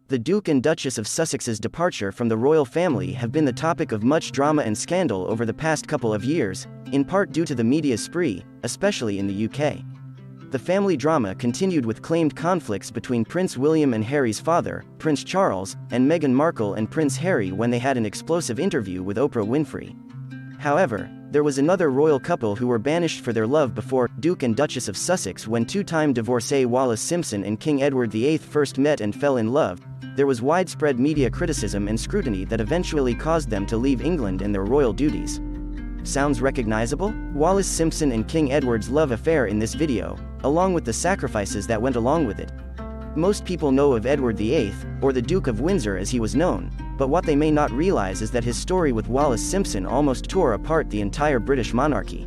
The Duke and Duchess of Sussex's departure from the royal family have been the topic of much drama and scandal over the past couple of years, in part due to the media spree, especially in the UK. The family drama continued with claimed conflicts between Prince William and Harry's father, Prince Charles, and Meghan Markle and Prince Harry when they had an explosive interview with Oprah Winfrey. However, there was another royal couple who were banished for their love before Duke and Duchess of Sussex when two-time divorcee Wallis Simpson and King Edward VIII first met and fell in love. There was widespread media criticism and scrutiny that eventually caused them to leave England and their royal duties. Sounds recognizable? Wallis Simpson and King Edward's love affair in this video, along with the sacrifices that went along with it. Most people know of Edward VIII, or the Duke of Windsor as he was known, but what they may not realize is that his story with Wallis Simpson almost tore apart the entire British monarchy.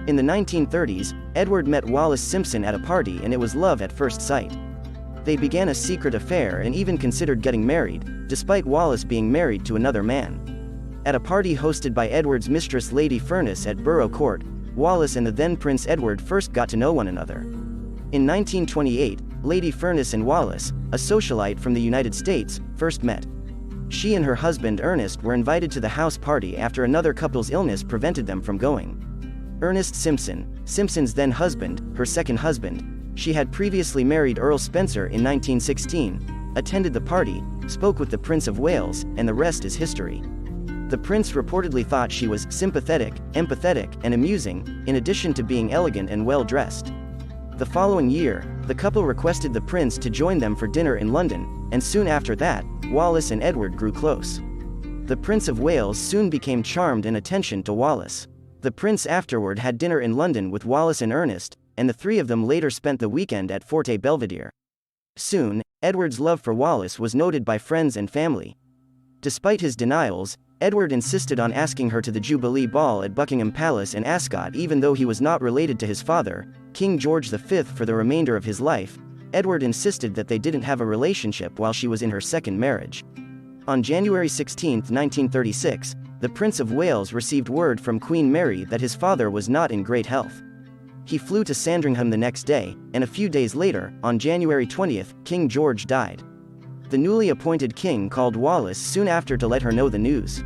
In the 1930s, Edward met Wallis Simpson at a party and it was love at first sight. They began a secret affair and even considered getting married, despite Wallis being married to another man. At a party hosted by Edward's mistress Lady Furness at Borough Court, Wallis and the then Prince Edward first got to know one another. In 1928, Lady Furness and Wallis, a socialite from the United States, first met. She and her husband Ernest were invited to the house party after another couple's illness prevented them from going. Ernest Simpson, Simpson's then husband, her second husband, she had previously married Earl Spencer in 1916, attended the party, spoke with the Prince of Wales, and the rest is history. The prince reportedly thought she was sympathetic, empathetic, and amusing, in addition to being elegant and well-dressed. The following year, the couple requested the prince to join them for dinner in London, and soon after that, Wallis and Edward grew close. The Prince of Wales soon became charmed and attention to Wallis. The prince afterward had dinner in London with Wallis and Ernest, and the three of them later spent the weekend at Forte Belvedere. Soon, Edward's love for Wallis was noted by friends and family. Despite his denials, Edward insisted on asking her to the Jubilee Ball at Buckingham Palace in Ascot even though he was not related to his father, King George V. For the remainder of his life, Edward insisted that they didn't have a relationship while she was in her second marriage. On January 16, 1936, the Prince of Wales received word from Queen Mary that his father was not in great health. He flew to Sandringham the next day, and a few days later, on January 20, King George died. The newly appointed king called Wallis soon after to let her know the news.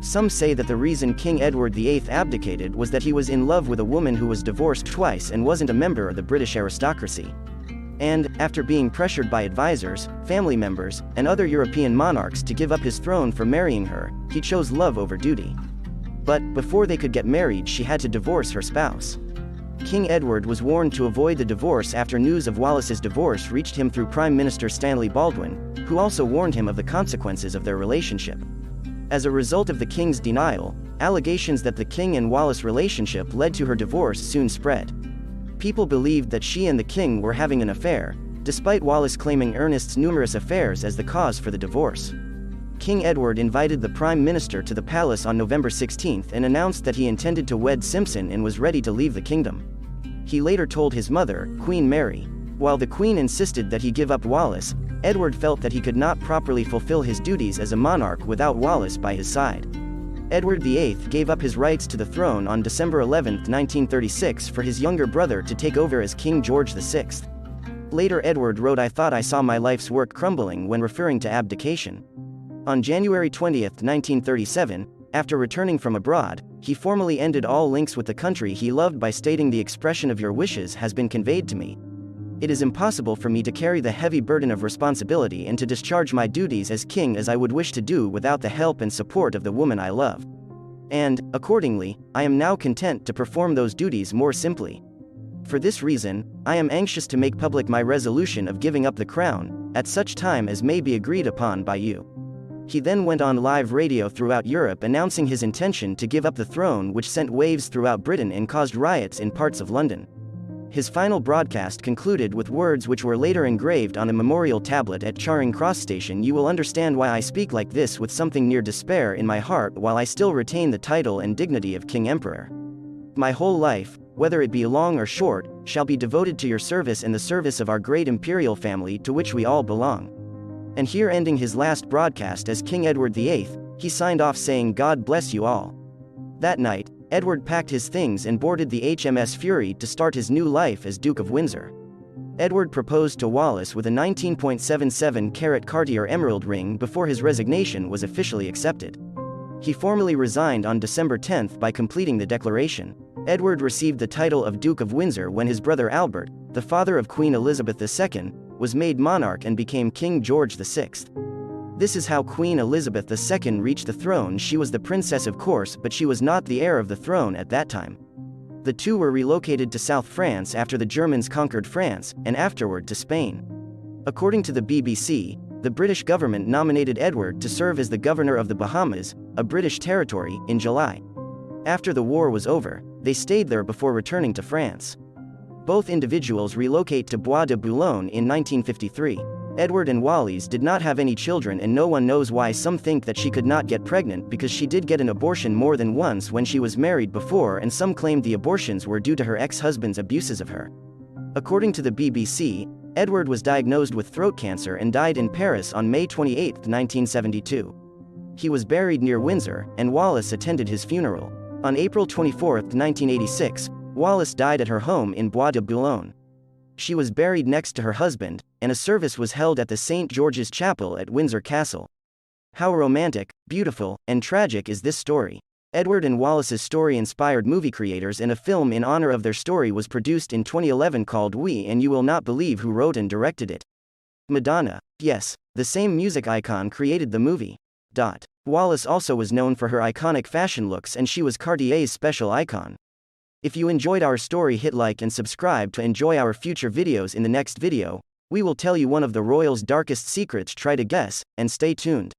Some say that the reason King Edward VIII abdicated was that he was in love with a woman who was divorced twice and wasn't a member of the British aristocracy. And, after being pressured by advisors, family members, and other European monarchs to give up his throne for marrying her, he chose love over duty. But, before they could get married, she had to divorce her spouse. King Edward was warned to avoid the divorce after news of Wallis's divorce reached him through Prime Minister Stanley Baldwin, who also warned him of the consequences of their relationship. As a result of the king's denial, allegations that the king and Wallis relationship led to her divorce soon spread. People believed that she and the king were having an affair, despite Wallis claiming Ernest's numerous affairs as the cause for the divorce. King Edward invited the Prime Minister to the palace on November 16 and announced that he intended to wed Simpson and was ready to leave the kingdom. He later told his mother, Queen Mary, while the Queen insisted that he give up Wallis, Edward felt that he could not properly fulfill his duties as a monarch without Wallis by his side. Edward VIII gave up his rights to the throne on December 11, 1936 for his younger brother to take over as King George VI. Later Edward wrote, "I thought I saw my life's work crumbling" when referring to abdication. On January 20, 1937, after returning from abroad, he formally ended all links with the country he loved by stating, "The expression of your wishes has been conveyed to me. It is impossible for me to carry the heavy burden of responsibility and to discharge my duties as king as I would wish to do without the help and support of the woman I love. And, accordingly, I am now content to perform those duties more simply. For this reason, I am anxious to make public my resolution of giving up the crown, at such time as may be agreed upon by you." He then went on live radio throughout Europe announcing his intention to give up the throne, which sent waves throughout Britain and caused riots in parts of London. His final broadcast concluded with words which were later engraved on a memorial tablet at Charing Cross Station: "You will understand why I speak like this with something near despair in my heart while I still retain the title and dignity of King Emperor. My whole life, whether it be long or short, shall be devoted to your service and the service of our great imperial family to which we all belong." And here, ending his last broadcast as King Edward VIII, he signed off saying, "God bless you all." That night, Edward packed his things and boarded the HMS Fury to start his new life as Duke of Windsor. Edward proposed to Wallis with a 19.77-carat Cartier emerald ring before his resignation was officially accepted. He formally resigned on December 10 by completing the declaration. Edward received the title of Duke of Windsor when his brother Albert, the father of Queen Elizabeth II, was made monarch and became King George VI. This is how Queen Elizabeth II reached the throne. She was the princess, of course, but she was not the heir of the throne at that time. The two were relocated to South France after the Germans conquered France, and afterward to Spain. According to the BBC, the British government nominated Edward to serve as the governor of the Bahamas, a British territory, in July. After the war was over, they stayed there before returning to France. Both individuals relocate to Bois de Boulogne in 1953. Edward and Wallis did not have any children, and no one knows why. Some think that she could not get pregnant because she did get an abortion more than once when she was married before, and some claimed the abortions were due to her ex-husband's abuses of her. According to the BBC, Edward was diagnosed with throat cancer and died in Paris on May 28, 1972. He was buried near Windsor, and Wallis attended his funeral. On April 24, 1986, Wallis died at her home in Bois de Boulogne. She was buried next to her husband, and a service was held at the St. George's Chapel at Windsor Castle. How romantic, beautiful, and tragic is this story? Edward and Wallis's story inspired movie creators, and a film in honor of their story was produced in 2011 called We, and you will not believe who wrote and directed it. Madonna. Yes, the same music icon created the movie. Wallis also was known for her iconic fashion looks, and she was Cartier's special icon. If you enjoyed our story, hit like and subscribe to enjoy our future videos. In the next video, we will tell you one of the royals' darkest secrets. Try to guess, and stay tuned.